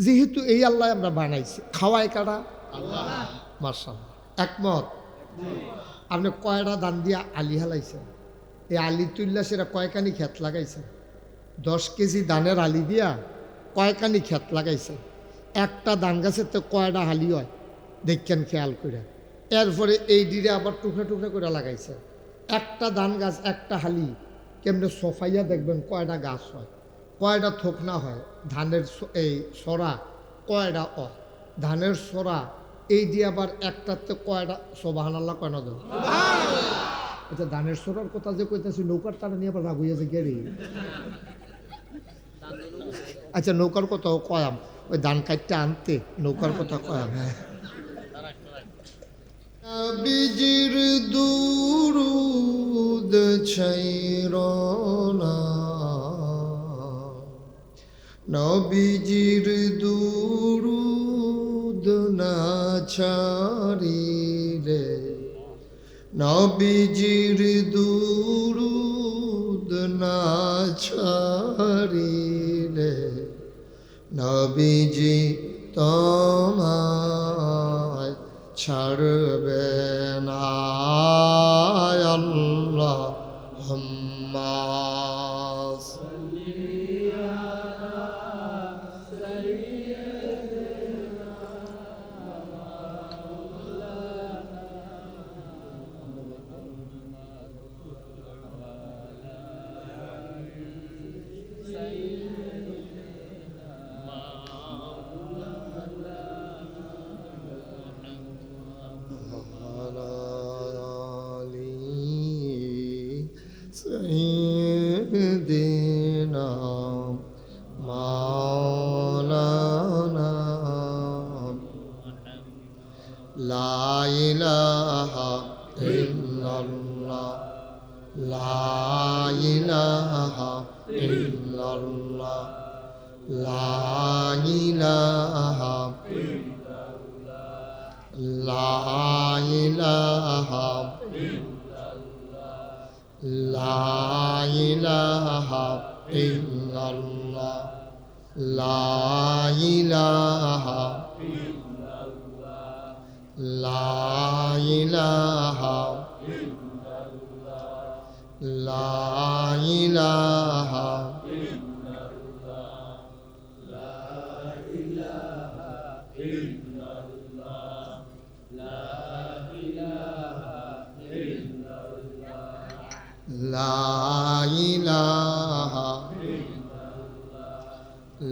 যেহেতু এই আল্লাহ আমরা বানাইছি, খাওয়াই কারা? আল্লাহ। মাশাআল্লাহ, একমত? আপনি কয়টা দান দিয়া আলি হালাইছেন? এই আলি তুললা সেটা কয়কানি ক্ষেত লাগাইছেন? 10 কেজি দানের আলি দিয়া কয়কানি ক্ষেত লাগাইছেন? একটা ধান গাছের তো কয়টা হালি হয় দেখছেন খেয়াল করে। এরপরে এই ডিরে আবার টুকরা টুকরা করে লাগাইছে। একটা ধান গাছ একটা হালি কেমনে সফাইয়া দেখবেন কয়টা গাছ হয়, কয়টা থোকনা হয়। ধানের এই সরা কয়টা ধানের সরা এই দিয়ে আবার একটাতে কয়টা সুবহানাল্লাহ কয় না দেব। আচ্ছা, ধানের সরার কথা যে কইতাছি নৌকার তারা নিয়ে আবার রাগ হইয়াছে গেরি। আচ্ছা, নৌকার কথা কয়াম, ওই ধান কাটতে আনতে নৌকার কথা কয়াম। হ্যাঁ, বিজির দুরুদ ছাইরনা, নবীজির দুরুদ না ছাড়িলে, নবীজির দুরুদ না ছাড়িলে, নবীজি তোমায় ছাড়বে না। আল্লাহুম্মা سيدنا مولانا لا إله إلا الله لا إله إلا الله لا إله لا إله لا إله إلا الله لا إله لا إله لا إله لا إله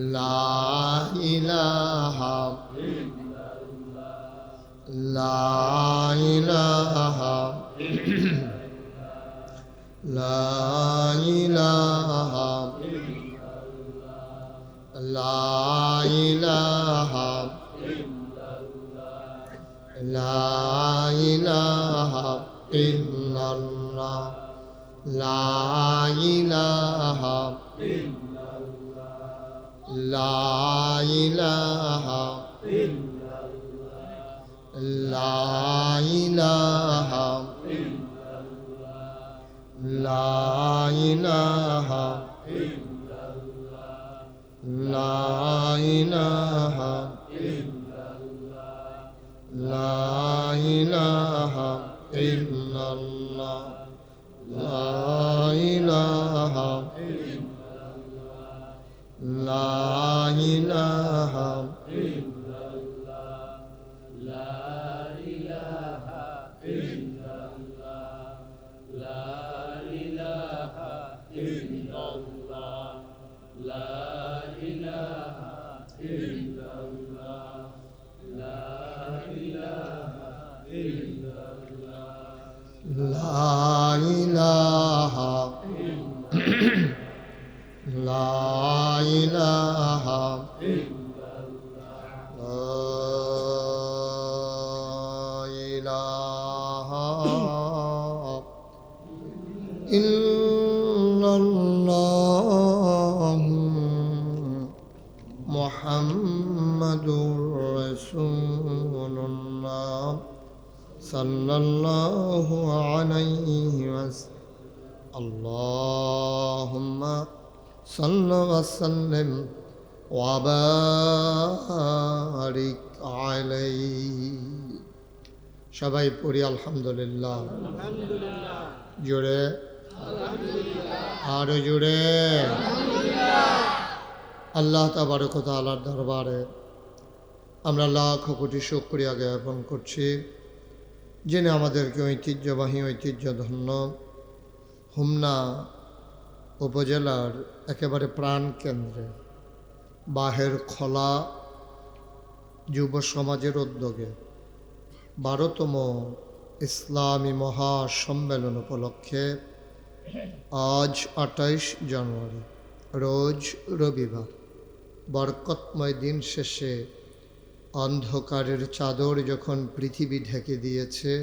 لا إله لا إله لا إله لا إله لا إله إلا الله لا إله لا إله لا إله لا إله لا إله لا إله إلا الله لا إله لا إله لا إله لا إله إلا الله محمد رسول الله صلى الله عليه وسلم اللهم صل وسلم وبارك عليه সবাই পড়ি আলহামদুলিল্লাহ জোরে আরো জোরে আল্লাহ তাবারক ওয়া তাআলার দরবারে আমরা লাখ কোটি শুকরিয়া জ্ঞাপন করছি, যিনি আমাদেরকে ঐতিহ্যবাহী ঐতিহ্যধন্য হোমনা উপজেলার একেবারে প্রাণকেন্দ্রে বাহের খোলা যুব সমাজের উদ্যোগে 12তম ইসলামী মহাসম্মেলন উপলক্ষে আজ 28 জানুয়ারি রোজ রবিবার বরকতময় দিন শেষে অন্ধকারের চাদর যখন পৃথিবী ঢেকে দিয়েছে,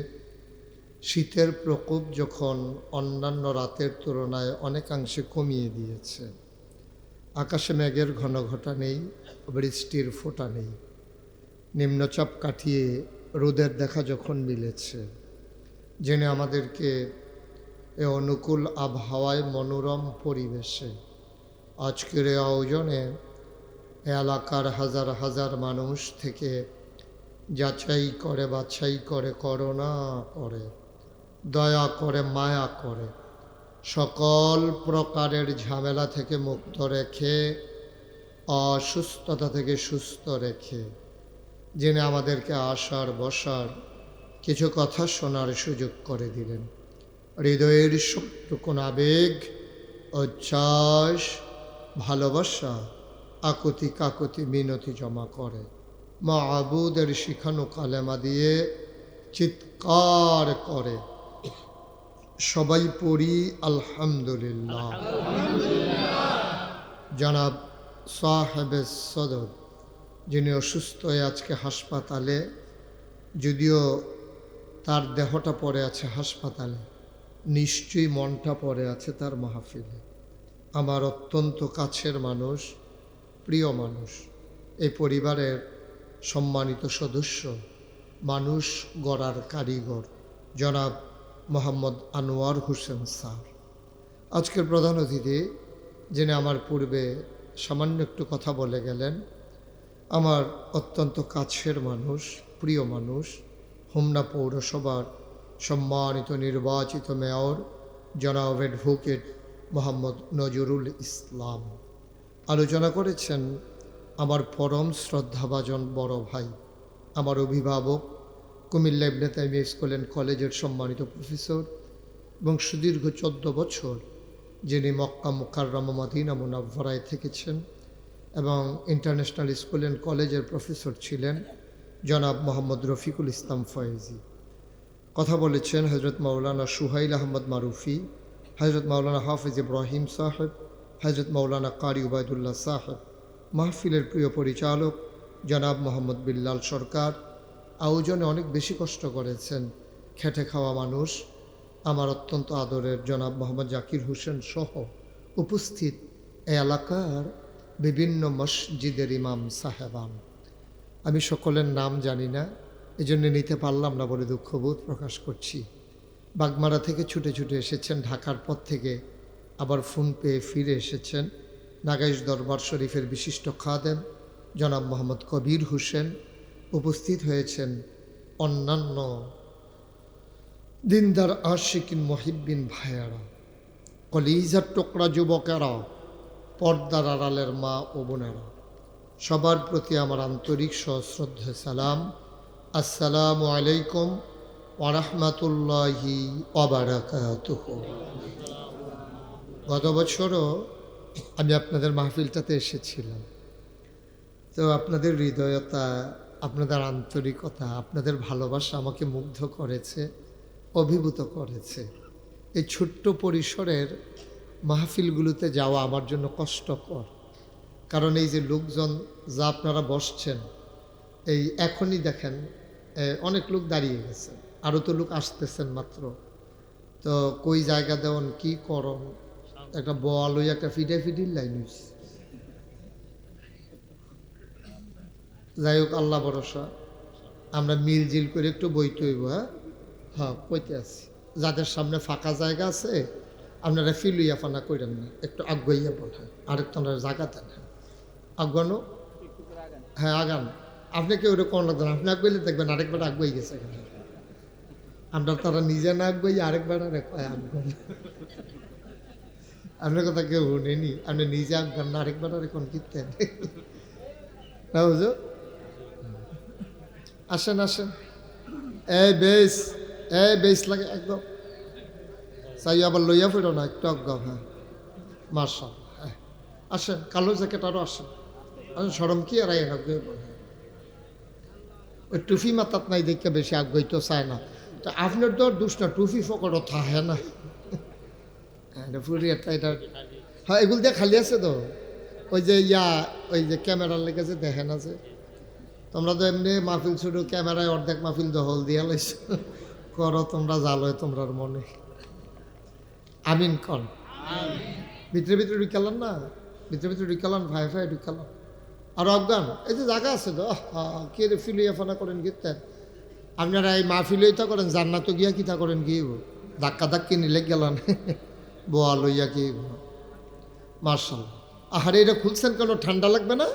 শীতের প্রকোপ যখন অন্যান্য রাতের তুলনায় অনেকাংশে কমিয়ে দিয়েছে, আকাশে মেঘের ঘনঘটা নেই, বৃষ্টির ফোঁটা নেই, নিম্নচাপ কাটিয়ে রোদের দেখা যখন মিলেছে, যিনি আমাদেরকে এ অনুকূল আবহাওয়ায় মনোরম পরিবেশে আজকের এই আয়োজনে এলাকার হাজার হাজার মানুষ থেকে যাচাই করে বাছাই করে করুণা করে দয়া করে মায়া করে সকল প্রকারের ঝামেলা থেকে মুক্ত রেখে অসুস্থতা থেকে সুস্থ রেখে যিনি আমাদেরকে আসার বসার কিছু কথা শোনার সুযোগ করে দিলেন, হৃদয়ের সবটুকুন আবেগ উচ্ছ্বাস ভালোবাসা আকুতি কাকুতি মিনতি জমা করে মাবুদের শিখানো কালেমা দিয়ে চিৎকার করে সবাই পড়ি আলহামদুলিল্লাহ। জনাব সাহেবে সদর যিনি অসুস্থ হয়ে আজকে হাসপাতালে, যদিও তার দেহটা পড়ে আছে হাসপাতালে, নিশ্চয়ই মনটা পড়ে আছে তার মাহফিলে। আমার অত্যন্ত কাছের মানুষ, প্রিয় মানুষ, এই পরিবারের সম্মানিত সদস্য, মানুষ গড়ার কারিগর জনাব মোহাম্মদ আনোয়ার হোসেন স্যার আজকের প্রধান অতিথি, যিনি আমার পূর্বে সামান্য একটু কথা বলে গেলেন। আমার অত্যন্ত কাছের মানুষ, প্রিয় মানুষ, হোমনা পৌরসভার সম্মানিত নির্বাচিত মেয়র জনাব অ্যাডভোকেট মোহাম্মদ নজরুল ইসলাম আলোচনা করেছেন। আমার পরম শ্রদ্ধাভাজন বড় ভাই, আমার অভিভাবক, কুমিল্লা ইবনে তাইমিয়া স্কুল অ্যান্ড কলেজের সম্মানিত প্রফেসর এবং সুদীর্ঘ 14 বছর যিনি মক্কা মুকাররমা মদিনা মুনাওয়ারায় থেকেছেন এবং ইন্টারন্যাশনাল স্কুল অ্যান্ড কলেজের প্রফেসর ছিলেন জনাব মোহাম্মদ রফিকুল ইসলাম ফয়েজি। কথা বলেছেন হজরত মাওলানা সুহাইল আহমদ মারুফি, হজরত মাওলানা হাফিজ ইব্রাহিম সাহেব, হজরত মাওলানা কারি উবায়দুল্লাহ সাহেব, মাহফিলের প্রিয় পরিচালক জনাব মোহাম্মদ বিল্লাল সরকার। আয়োজনে অনেক বেশি কষ্ট করেছেন খেটে খাওয়া মানুষ, আমার অত্যন্ত আদরের জনাব মোহাম্মদ জাকির হোসেন সহ উপস্থিত এই এলাকার বিভিন্ন মসজিদের ইমাম সাহেবান। আমি সকলের নাম জানি না, এজন্য নিতে পারলাম না বলে দুঃখবোধ প্রকাশ করছি। বাগমারা থেকে ছুটে ছুটে এসেছেন, ঢাকার পথ থেকে আবার ফোন পেয়ে ফিরে এসেছেন। নাগাইশ দরবার শরীফের বিশিষ্ট খাদেম জনাব মোহাম্মদ কবির হোসেন উপস্থিত হয়েছেন। অন্যান্য দিনদার আশিকিন মহিব্বিন ভাইয়ারা, কলিজার টুকরা যুবকেরা, পর্দার আড়ালের মা ও বোনেরা, সবার প্রতি আমার আন্তরিক সশ্রদ্ধা সালাম। আসসালামু আলাইকুম ওয়া রাহমাতুল্লাহি ওয়া বারাকাতুহু। গত বছরও আমি আপনাদের মাহফিলটাতে এসেছিলাম, তো আপনাদের হৃদয়তা, আপনাদের আন্তরিকতা, আপনাদের ভালোবাসা আমাকে মুগ্ধ করেছে, অভিভূত করেছে। এই ছোট্ট পরিসরের মাহফিলগুলোতে যাওয়া আমার জন্য কষ্টকর, কারণ এই যে লোকজন যা আপনারা বসছেন, এই এখনই দেখেন অনেক লোক দাঁড়িয়ে গেছে, আরও তো লোক আসতেছেন মাত্র। তো কই জায়গা দেওয়ান কি করন, একটা বল ওই একটা ফিডির লাইন হয়েছে। যাই হোক, আল্লাহ ভরসা, আমরা মিলজিল করে একটু বইতে হইব। হ্যাঁ কইতে আছি, যাদের সামনে ফাঁকা জায়গা আছে আপনারা ফিলুইয়া ফানা করেন না, একটু আগুইয়া পড়েন, আরেকটু আপনারা জায়গা দেন। আগানো, হ্যাঁ আগান। আপনি কেউ ওরকম লাগবেন, আপনি আগুইলে দেখবেন আরেকবার আগুই গেছে। আমরা তারা নিজে না আগুই আরেকবার আরে কয় আগুন। আপনার কথা কেউ শুনেনি, আপনি নিজে আগান না আরেকবার আরে কোন কীর্তেন না বুঝো। আসেন আসেন, এই বেশ লাগে একদম চাই, আবার লইয়া ফিরো না একটু অজ্ঞ। হ্যাঁ মার্শাল, হ্যাঁ আসেন, কালো জ্যাকেট আরও আসেন। আসেন, সরম কি আর ওই টুফি মাতাত নাই দেখে বেশি আগ্রহী তো চায় না। তো আপনার তো দুষ না, টুফি ফকরও থাকে না। ফুরি একটা এটা, হ্যাঁ এগুলো দিয়ে খালি আছে তো। ওই যে ওই যে ক্যামেরার লেগেছে দেখেন আছে, তোমরা তো এমনি মাহফিল শুরু ক্যামেরায় অর্ধেক মাহফিল দহল দিয়া লাইছো, করো তোমরা জালোয় তোমরার মনে। আমিন কন, ভিতরে ভিতরে ঢুকালাম না, ভিতরে ঢুকালাম, ভাই ঢুকালাম। আর অজ্ঞান এই যে জায়গা আছে তো, কে রে ফিলিয়া ফানা করেন গিয়ে আপনারা এই মাহফিলই তা করেন, জান্নাত গিয়া কিতা করেন গিয়ে ধাক্কি নিলে গেলাম বোয়া লইয়া কি মার্শাল। আহারে এটা খুলছেন কেন, ঠান্ডা লাগবে না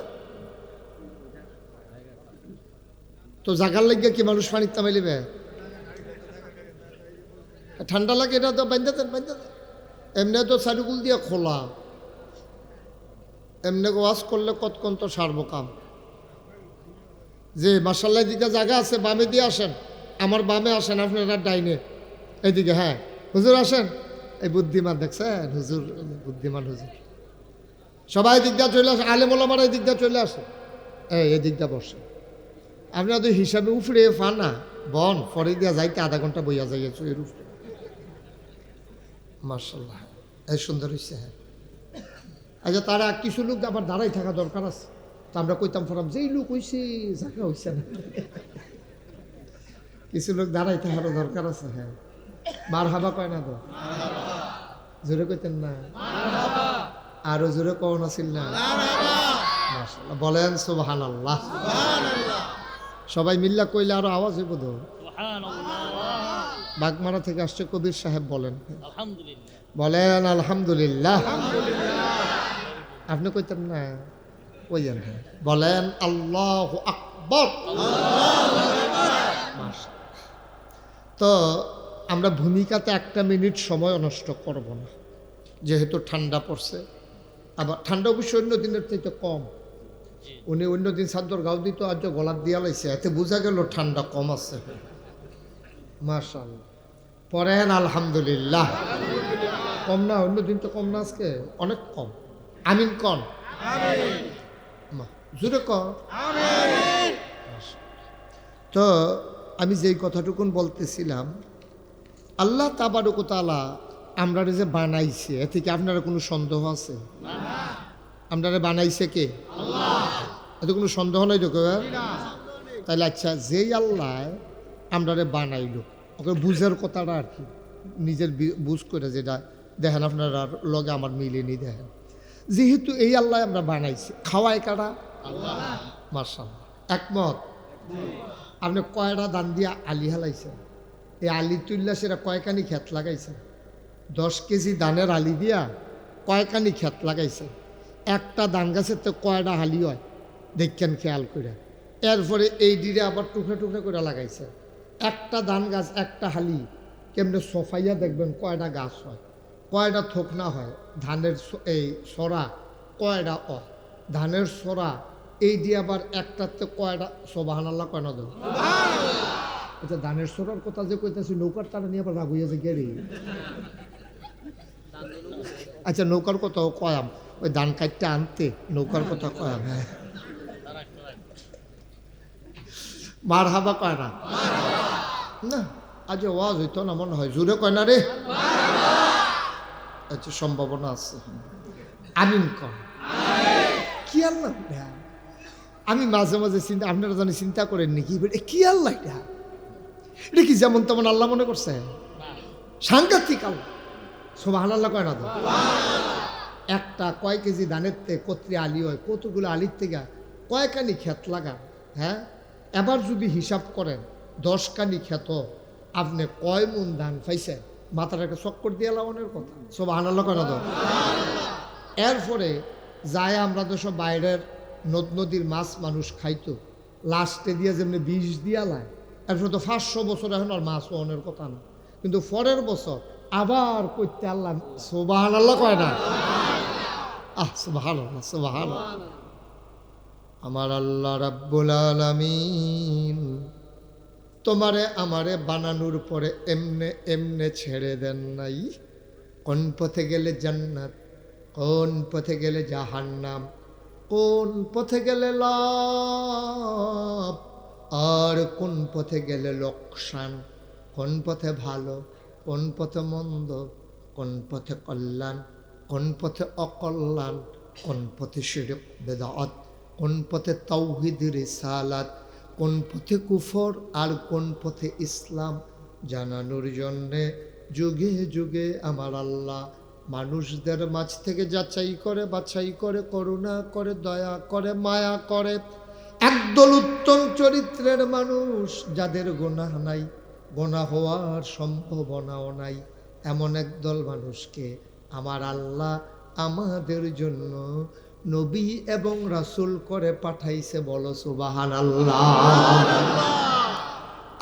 তো? জাগার লাগিয়া কি মানুষ পানির তামাই লিবে? ঠান্ডা লাগে এটা তো বান্ধা দেন। এমনি তো চারিকুল দিয়ে খোলা, এমনি ওয়াশ করলে কতক্ষণ তো সারবো কাম। যে মার্শাল্লাহ দিকে জায়গা আছে, বামে দিয়ে আসেন, আমার বামে আসেন, আপনারা ডাইনে এইদিকে। হ্যাঁ হুজুর আসেন, এই বুদ্ধিমান দেখছেন হুজুর, বুদ্ধিমান হুজুর। সবাই দিক দিয়ে চলে আসে, আলেম ওলামারা এই দিক দিয়ে চলে আসে, এই দিক দিয়ে বসে। আপনারা তো হিসাবে উফরে ফানা বন ফরে দিয়া যাইতে আধা ঘন্টা বইয়া যাইয়াছ এর উপরে। মার্শাল্লাহ এই সুন্দর হয়েছে। হ্যাঁ আচ্ছা, তারা কিছু লোক আবার দাঁড়াই থাকা দরকার আছে। তো আমরা কইতাম ফরাম যেই লোক হয়েছে জায়গা হয়েছে না, কিছু লোক দাঁড়াই থাকারও দরকার আছে। হ্যাঁ মার হাবা কয় না তো, জোরে কইতেন না, আরো জোরে কন আছিল না। মাশাআল্লাহ বলেন সুবহানাল্লাহ। সবাই মিল্লা কইলে আরো আওয়াজ হইব তো। বাগমারা থেকে আসছে কবির সাহেব, বলেন বলেন আলহামদুলিল্লাহ। আপনি কইতেন না, কইয়েন হ্যাঁ বলেন আল্লাহু আকবার। তো আমরা ভূমিকাতে একটা মিনিট সময় নষ্ট করব না, যেহেতু ঠান্ডা পড়ছে। আবার ঠান্ডা অবশ্যই অন্য দিনের চাইতে কম। উনি অন্য দিন চাদর গাও দিত, আজ গলার দিয়া লাইছে, এতে বোঝা গেল ঠান্ডা কম আছে। মাশাআল্লাহ পড়েন আলহামদুলিল্লাহ। কম না, অন্য দিন তো কম না, আজকে অনেক কম। আমিন কন, জোরে কন। তো আমি যেই কথাটুকুন বলতেছিলাম, আল্লাহ তাবারক ওয়া তাআলা আমরা যে বানাইছে, এ থেকে আপনারা কোনো সন্দেহ আছে? আপনারা বানাইছে কে? আল্লাহ। এতে কোনো সন্দেহ নাই তো? তাহলে আচ্ছা, যেই আল্লাহ আমরা বানাইলো, ওকে বুঝার কথাটা আর কি, নিজের বুঝ করে যেটা দেখেন আপনারা লগে আমার মিলেনি দেখেন। যেহেতু এই আল্লাহ আমরা বানাইছি, খাওয়াই কারা? আল্লাহ। মাশাআল্লাহ একমত। আপনি কয়টা দান দিয়া আলি হালাইছেন? এই আলি তুললা সেটা কয়খানি ক্ষেত লাগাইছেন? 10 কেজি ধানের আলি দিয়া কয়খানি ক্ষেত লাগাইছেন? একটা ধান গাছের তো কয়টা হালি হয় দেখেন খেয়াল করে। এরপরে এই ডিরে আবার টুকরা টুকরা করে লাগাইছে। একটা ধান গাছ একটা হালি কেমনে সফাইয়া দেখবেন কয়টা গাছ হয়, কয়টা থোকনা হয়। ধানের এই সরা কয়টা ধানের সরা এই দিয়ে আবার একটাতে কয়টা সুবহানাল্লাহ কয় না দেব। আচ্ছা ধানের সরার কথা যে কইতাছি, নৌকার তারা নিয়ে আবার রাগ হইয়া যে গেড়ি। আচ্ছা নৌকার কথা কয়াম, ওই ধান কাটতে আনতে নৌকার কথা কয়াম। হ্যাঁ মার হাবা কয় না, না আজ ওয়াজ হইতো না মনে হয়, জোরে কয় না রে। আচ্ছা সম্ভাবনা আছে। আমিন কন। কি আল্লাহ? আমি মাঝে মাঝে চিন্তা, আপনারা জানি চিন্তা করেন নাকি কি আল্লাহ এটা? এটা কি যেমন তেমন আল্লাহ মনে করছে? সাংঘাতিক আল্লাহ। সুবহানাল্লাহ কয় না তো? একটা কয় কেজি ধানের থেকে কত্রি আলি হয়, কতগুলো আলির থেকে কয়খানি ক্ষেত লাগা। হ্যাঁ এবার যদি হিসাব করেন 10 কানি ক্ষেত, আপনি কয় মন ধান পাইছেন? মাথার একটা চক্কর দিয়ে লাগানোর কথা। সুবহানাল্লাহ কয় না তো? এরপরে যায় আমরা তো সব বাইরের নদ নদীর মাছ মানুষ খাইতো, লাস্টে দিয়ে যেমনি বিষ দিয়া লায়, এরপর তো 500 বছর এখন আর মাছ ওনের কথা না, কিন্তু পরের বছর আবার করতে আল্লাহ সুবহানাল্লাহ কয় না? সুবহানাল্লাহ, সুবহানাল্লাহ। আমার আল্লাহ রাব্বুল আলামিন তোমারে আমারে বানানোর পরে এমনে এমনে ছেড়ে দেন নাই। কোন পথে গেলে জান্নাত, কোন পথে গেলে জাহান্নাম, কোন পথে গেলে লাভ আর কোন পথে গেলে লোকসান, কোন পথে ভালো, কোন পথে মন্দ, কোন পথে কল্যাণ, কোন পথে অকল্যাণ, কোন পথে শিরক বেদাত, কোন পথে তাওহীদ রিসালাত, কোন পথে কুফর আর কোন পথে ইসলাম জানানোর জন্যে যুগে যুগে আমার আল্লাহ মানুষদের মাঝ থেকে যাচাই করে, বাছাই করে, করুণা করে, দয়া করে, মায়া করে একদল উত্তম চরিত্রের মানুষ, যাদের গুনাহ নাই, গুনাহ হওয়ার সম্ভাবনাও নাই, এমন একদল মানুষকে আমার আল্লাহ আমাদের জন্য নবী এবং রাসূল করে পাঠাইছে। বলো সুবহানাল্লাহ।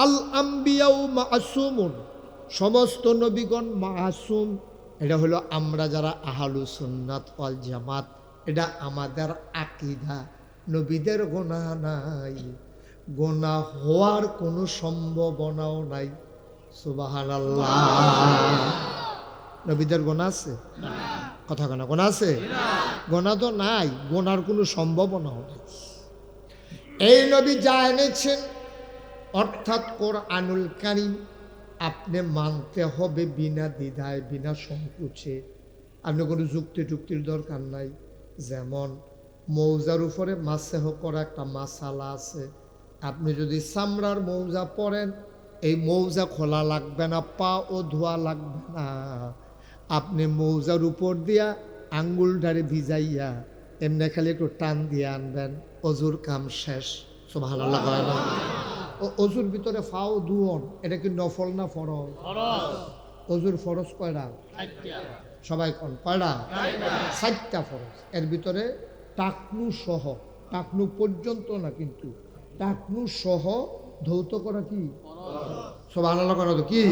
আল আম্বিয়াউ মাসুমুন, সমস্ত নবীগণ মাসুম। এটা হলো আমরা যারা আহলু সুন্নাত ওয়াল জামাত, এটা আমাদের আকীদা। নবীদের গুনাহ নাই, গুনাহ হওয়ার কোনো সম্ভাবনাও নাই। সুবহানাল্লাহ। নবীদের গুনাহ আছে? কথা কেন? গুনাহ আছে? গুনাহ তো নাই, গুনার কোনো সম্ভাবনাও নেই। এই নবী যা এনেছেন অর্থাৎ কোরআনুল কারীম আপনি মানতে হবে বিনা দ্বিধায়, বিনা সংকোচে। আপনি কোনো যুক্তি টুক্তির দরকার নাই। যেমন মৌজার উপরে মাসেহ করা একটা মাসালা আছে, আপনি যদি চামড়ার মৌজা পরেন এই মৌজা খোলা লাগবে না, পা ও ধোয়া লাগবে না। আপনি মৌজার উপর দিয়া আঙ্গুলটারে ভিজাইয়া এমনি খালি একটু টান দিয়ে আনবেন, অজুর কাম শেষ। সুবহানাল্লাহ কয় না? অজুর ভিতরে ফাও দুয়ন, এটা কি নফল না ফরজ? অজুর ফরজ কয়টা? সবাই কোন কয়টা? 7টা ফরজ। এর ভিতরে টাকনু সহ, টাকনু পর্যন্ত না কিন্তু টাকনু সহ ধৌত করা কি সুবহানাল্লাহ করা তো কি?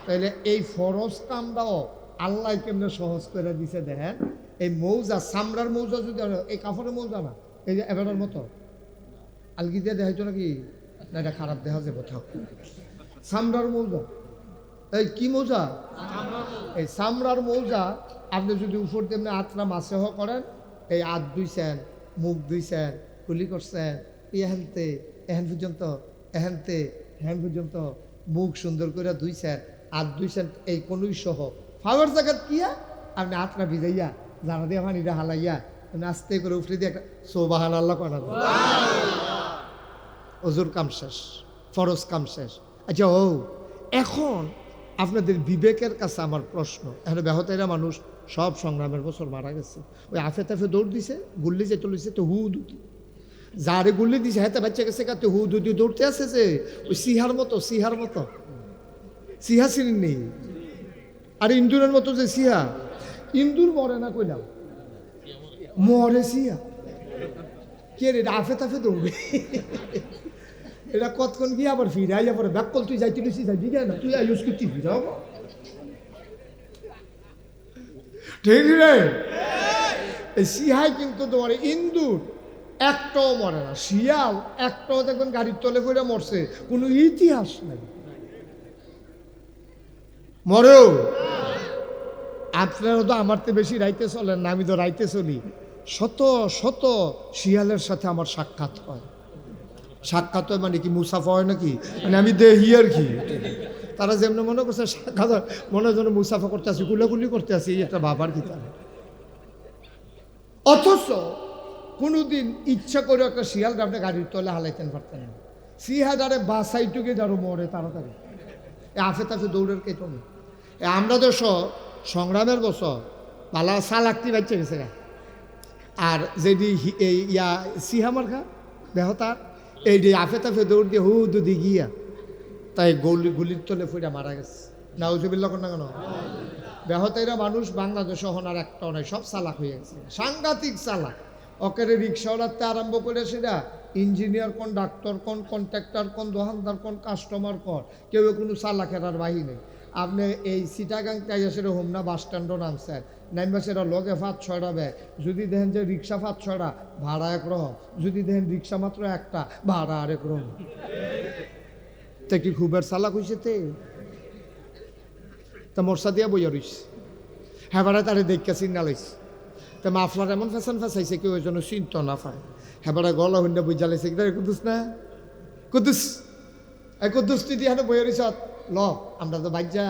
তাইলে এই ফরজ কামটাও আল্লাহ কেমনে সহজ করে দিছে দেখেন। এই মৌজা, চামড়ার মৌজা যদি এই কাপড়ের মৌজা না, এই যে এবারের মতো আলগি দিয়ে দেখাইছো নাকি না? এটা খারাপ দেখা যাবে। থাক, চামড়ার মৌজা। এই কি মৌজা? এই চামড়ার মৌজা আপনি যদি উপর তেমনি আত্রা মাসেহ করেন, এই হাত ধুইছেন, মুখ ধুইছেন, কুলি করছেন, এহেনতে এহেন পর্যন্ত, এহেনতে হ্যান পর্যন্ত মুখ সুন্দর করে ধুইছেন, হাত ধুইছেন, এই কোনই সহ ফাওয়ার জায়গা কিয়া আপনি হাতটা ভিজাইয়া জানা দিয়ে পানিটা হালাইয়া আস্তে করে উফরে দিয়ে একটা সুবহানাল্লাহ করা যায়। অজুর কাম শেষ, ফরজ কাম শেষ। আচ্ছা, এখন আপনাদের বিবেকের কাছে আমার প্রশ্ন, এখন বেহতেরা মানুষ সব সংগ্রামের বছর মারা গেছে, ওই আফে তাফে দৌড় দিছে, গুল্লি যে চলেছে তো হু দুটি, যারে গুল্লি দিছে হাতে বাচ্চা গেছে কাতে হু দুটি দৌড়তে আসে যে ওই সিহার মতো, সিহার মতো, সিহা চিনি নেই। আর ইন্দুরের মতো যে সিহা, ইন্দুর মরে না কইলাম, মরে সিহা কে রে? আফে তাফে দৌড়ে, এটা কতক্ষণ গিয়ে আবার ফিরে আইয়া পরে ব্যাক কল তুই যাইতে লুসি যাই দিকে না, তুই আইস করতে ফিরাও ঠিক রে। এই সিহাই কিন্তু তোমার ইন্দুর একটাও মরে না, শিয়াল একটাও দেখবেন গাড়ির তলে করে মরছে, কোনো ইতিহাস নাই। মরেও আপনারা তো আমার তো বেশি রাইতে চলেন না, আমি তো রাইতে চলি। শত শত শিয়ালের সাথে আমার সাক্ষাৎ হয়। সাক্ষাৎ হয় মানে কি মুসাফা হয় নাকি? মানে আমি দেখি আর কি, তারা যেমন মনে করছে সাক্ষাৎ মনে যেন মুসাফা করতে আসি, গুলাগুলি করতে আসি, এই একটা বাবার কি তারা। অথচ কোনোদিন ইচ্ছা করে একটা শিয়াল আপনি গাড়ির তলে হালাইতেন পারতেন না। সিহাদারে বাসাইটুকে যারো মরে তাড়াতাড়ি, আফে তাফে দৌড়ের কে তুমি। আমরা তো সংগ্রামের বছর পালা সালাকটি বাচ্চা গেছে গা, আর যেটি এই ইয়া সিহামার খা বেহতার এই যে আফে তাফে দৌড় দিয়ে হু দুদি গিয়া তাই গুলির তলে ফুটা মারা গেছে। নাউজুবিল্লাহ না কেন? বেহতাইরা মানুষ বাংলাদেশ হন আর একটাও নাই, সব চালাক হয়ে গেছে, সাংঘাতিক চালাক। ওকে রিক্সাওয়ালাতে আরম্ভ করে সেটা ইঞ্জিনিয়ার কোন, ডাক্তার কোন, কন্ট্রাক্টর কোন, দোকানদার কোন, কাস্টমার কোন, কেউ কোনো চালাকেরার বাহিনী। আপনি এই চিটাগাং তাইয়াসের হোমনা বাস স্ট্যান্ডও নামছেন, নামবে সেটা লগে 5-6টা ব্যাগ। যদি দেখেন যে রিক্সা 5-6টা, ভাড়া একরকম। যদি দেখেন রিক্সা মাত্র একটা, ভাড়া আরেক রকম। তে কি খুবের চালাক হয়েছে তা মোরসা দিয়া বইয়া রইছে। হ্যাঁ বাড়া তারে দেখে চিন্তা লাইছে। তা মাফলার এমন ফ্যাশন ফ্যাসাইছে কেউ ওই জন্য চিন্ত না পায়। হ্যাঁ বাড়া গলা হইনা বুঝা লাইছে কি কুদুস না কুদুস, এই কুদুস তুই দিয়ে বইয়া রইছ ল আমরা তো বাইক যাই,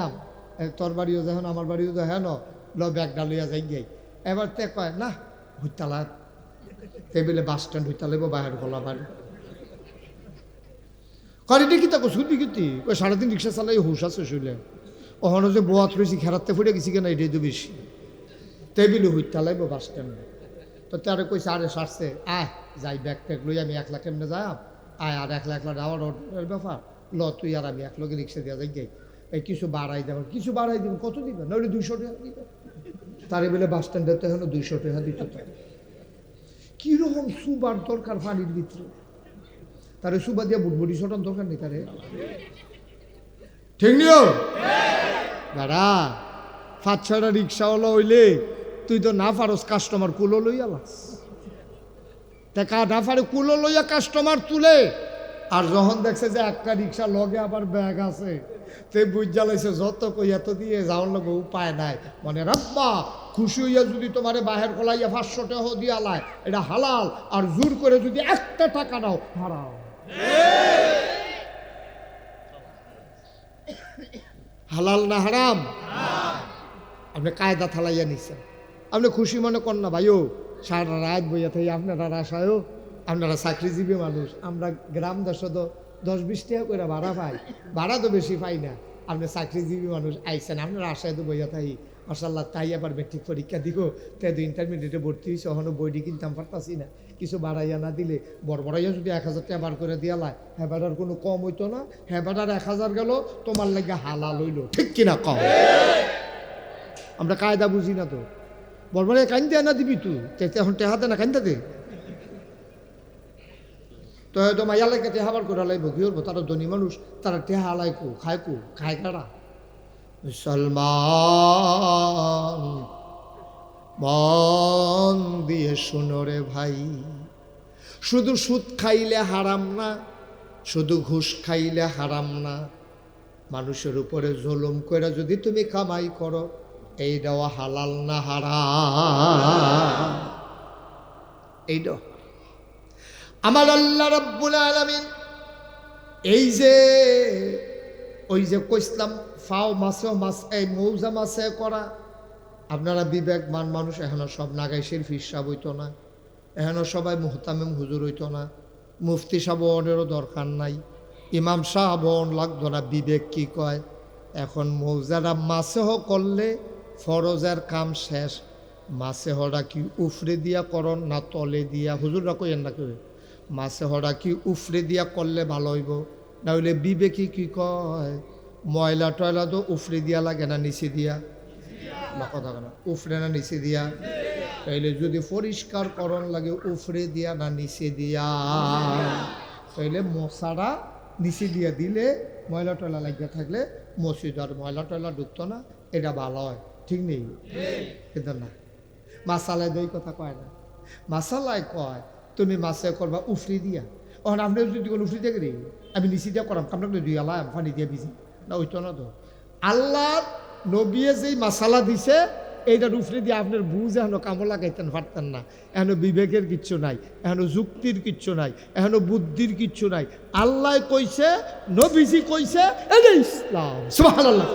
তোর বাড়িও যখন আমার বাড়িও তো হ্যাঁ ল ব্যাগটা লইয়া যাই গাই। এবার তে কয় না হুইতালা টেবিলে বাস স্ট্যান্ড হুইতালাইব বাহির গলা বাড়ি করিটি কি তাকে শুধু কি ওই 3.5 রিক্সা চালাই হুশ আছে শুলে। ওখানে যে বোয়াত রয়েছি খেরাতে ফুটে গেছি কেনা এটাই তো বেশি। টেবিলে হুইতালাইব বাস স্ট্যান্ডে। তো তারে কইছে আরে সারছে আয় যাই ব্যাগ ট্যাগ লই আমি 1 লাখ এমনি যাই আয় আর 1 লাখ যাওয়ার অর্ডারের ব্যাপার ল তুই আর আমি 1 লগে রিক্সা দেওয়া যাই গাই। এই কিছু বাড়াই দেবেন, কিছু বাড়াই দেবেন, কত দিবেন? নইলে 200 টাকা দিবেন। তারে বলে বাস স্ট্যান্ডে তো এখন 200 টাকা দিত। কীরকম সুবার দরকার পানির ভিতরে, তারে সুবা দিয়া বুটবুটি ছটার দরকার নেই তারে, ঠিক নিও দাদা। 5-6টা রিক্সাওয়ালা হইলে তুই তো না পারস কাস্টমার কুলো লইয়া লাস, টাকা না পারে কুলো লইয়া কাস্টমার তুলে। আর যখন দেখছে যে একটা রিক্সা লগে আবার ব্যাগ আছে, তে বুঝ জ্বালাইছে যত কই এত দিয়ে যাওয়ার লগে উপায় নাই। মানে রাব্বা খুশি হইয়া যদি তোমারে বাহির খোলাইয়া 500 টাকা দিয়া লায় এটা হালাল, আর জোর করে যদি 1টা টাকা নাও হারাম। হালাল না হারাম? আপনি কায়দা থালাইয়া নিচ্ছেন, আপনি খুশি মনে কর না ভাইও। সারা রাত বইয়া থাকি আপনারা আশায়ও, আপনারা চাকরিজীবী মানুষ, আমরা গ্রাম দেশে তো 10-20 টাকা করে ভাড়া পাই, ভাড়া তো বেশি পাই না। আপনি চাকরিজীবী মানুষ আইসেন, আপনারা আশায় তো বইয়া থাকি। মাশাআল্লাহ তাই আবার মেট্রিক পরীক্ষা দিব, তাই তো ইন্টারমিডিয়েটে ভর্তি হয়েছে, ওখানে বইটি কিনতাম পারতাছি না। কিছু বাড়াইয়া না দিলে বড়াইয়া যদি 1000 টাকা বার করে দিয়া লাই, হেবাটার কোনো কম হইতো না। হেবাটার 1000 গেল, তোমার লাগে হালাল হইল, ঠিক কিনা কম? আমরা কায়দা বুঝি না তো। বড় কাইন্দে না দিবি তুই, এখন টেহা দে না কাইন্দা দে। তো হয়তো মাইয়া লাগে টেহা বার করে লাইব, কি করবো? তারা ধনী মানুষ, তারা টেহা আলাই খায় কারা? মুসলমান মন দিয়ে শুনো রে ভাই, শুধু সুদ খাইলে হারাম না, শুধু ঘুষ খাইলে হারাম না। মানুষের উপরে জুলুম করে যদি তুমি কামাই করো, এইটাও হালাল না হারাম? এইটাও আমার আল্লাহ রাব্বুল আলামিন এই যে ওই যে কইসলাম ফাও মাছ এই মৌজা মাছে করা, আপনারা বিবেকমান মানুষ, এখনো সব নাগাইশের ফিরসাব হইতো না, এখনো সবাই মুহতামিম হুজুর হইতো না, মুফতি সাহেবেরও দরকার নাই, ইমাম সাহেবন লাগতো না। বিবেক কি কয়? এখন মৌজারা মাছেহ করলে ফরজের কাম শেষ, মাছেহরা কি উফরে দিয়া করন না তলে দিয়া? হুজুররা কইেন না কেউ, মাছেহরা কি উফরে দিয়া করলে ভালো হইব? না হইলে বিবেকই কি কয়? ময়লা টয়লা তো উফরে দিয়া লাগে না নিচে দিয়া? না কথা না, উফরে না নিচে দিয়া? তাইলে যদি পরিষ্কার করণ লাগে উফরে দিয়া না নিচে দিয়া? তাইলে মশারা নিচে দিয়া দিলে ময়লা টয়লা লাগিয়ে থাকলে মসজিদ আর ময়লা টয়লা ঢুকতো না, এটা ভালো হয়, ঠিক নেই? কিন্তু না, মাসালায় দই কথা কয় না, মাসালায় কয় তুমি মাছে করবা উফরি দিয়া। ওখানে আপনি যদি কোনো উফরি দেখে দিই আমি নিচে দিয়া করাম, আপনাকে দুই আলা পানি দিয়া ভিজি না, ওইতো না তো। আল্লাহ নবিয়ে যেই মাসালা দিছে এইটার উফরে দিয়ে আপনার বুঝ এখনো কামো লাগাইতেন পারতেন না। এখনো বিবেকের কিচ্ছু নাই, এখনো যুক্তির কিচ্ছু নাই, এখনো বুদ্ধির কিচ্ছু নাই। আল্লাহ কইছে, নবীজি কইছে, এটা ইসলাম। সুবহানাল্লাহ।